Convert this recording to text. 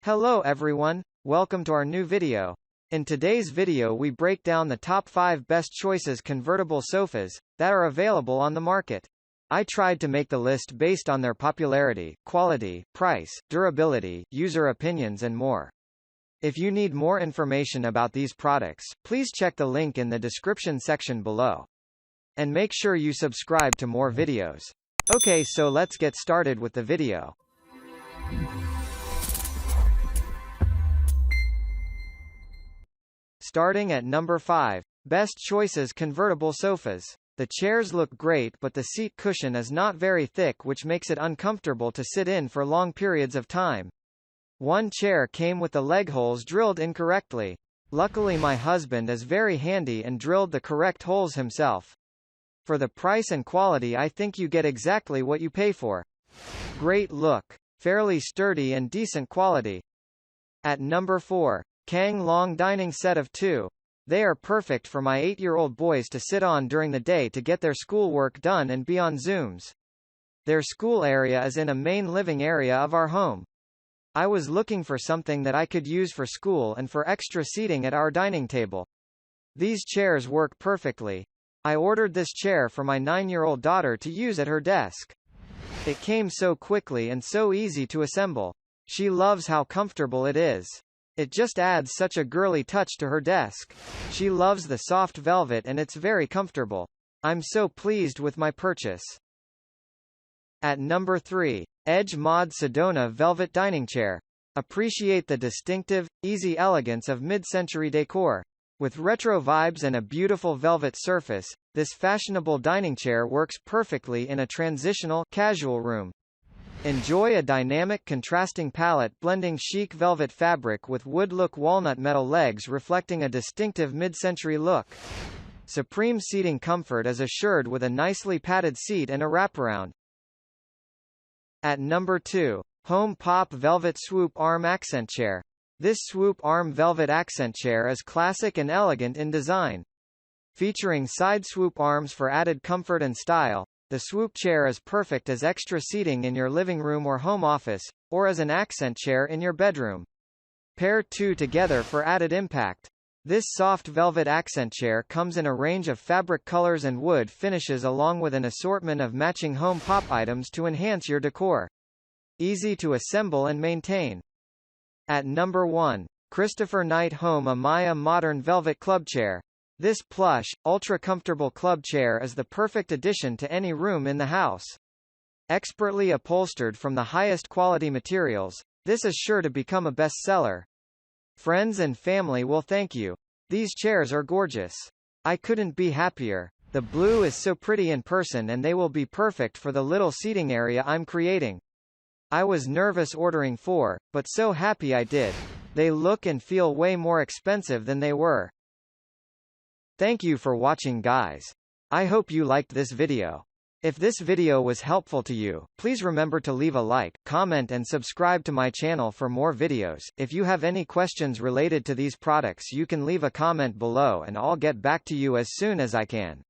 Hello everyone, welcome to our new video. In today's video we break down the top 5 best choices convertible sofas that are available on the market. I tried to make the list based on their popularity, quality, price, durability, user opinions and more. If you need more information about these products, please check the link in the description section below. And make sure you subscribe to more videos. Okay, so let's get started with the video. Starting at number 5. Best choices convertible sofas. The chairs look great but the seat cushion is not very thick, which makes it uncomfortable to sit in for long periods of time. One chair came with the leg holes drilled incorrectly. Luckily my husband is very handy and drilled the correct holes himself. For the price and quality I think you get exactly what you pay for. Great look. Fairly sturdy and decent quality. At number 4. CangLong Dining Set of 2. They are perfect for my 8-year-old boys to sit on during the day to get their schoolwork done and be on Zooms. Their school area is in a main living area of our home. I was looking for something that I could use for school and for extra seating at our dining table. These chairs work perfectly. I ordered this chair for my 9-year-old daughter to use at her desk. It came so quickly and so easy to assemble. She loves how comfortable it is. It just adds such a girly touch to her desk. She loves the soft velvet and it's very comfortable. I'm so pleased with my purchase. At number 3. EdgeMod Sedona Velvet Dining Chair. Appreciate the distinctive, easy elegance of mid-century decor. With retro vibes and a beautiful velvet surface, this fashionable dining chair works perfectly in a transitional, casual room. Enjoy a dynamic contrasting palette blending chic velvet fabric with wood-look walnut metal legs reflecting a distinctive mid-century look. Supreme seating comfort is assured with a nicely padded seat and a wraparound. At number 2. HomePop Velvet Swoop Arm Accent Chair. This Swoop Arm Velvet Accent Chair is classic and elegant in design. Featuring side swoop arms for added comfort and style, the Swoop chair is perfect as extra seating in your living room or home office, or as an accent chair in your bedroom. Pair two together for added impact. This soft velvet accent chair comes in a range of fabric colors and wood finishes along with an assortment of matching HomePop items to enhance your decor. Easy to assemble and maintain. At number 1. Christopher Knight Home Amaia Modern Velvet Club Chair. This plush, ultra-comfortable club chair is the perfect addition to any room in the house. Expertly upholstered from the highest quality materials, this is sure to become a bestseller. Friends and family will thank you. These chairs are gorgeous. I couldn't be happier. The blue is so pretty in person and they will be perfect for the little seating area I'm creating. I was nervous ordering 4, but so happy I did. They look and feel way more expensive than they were. Thank you for watching guys. I hope you liked this video. If this video was helpful to you, please remember to leave a like, comment and subscribe to my channel for more videos. If you have any questions related to these products you can leave a comment below and I'll get back to you as soon as I can.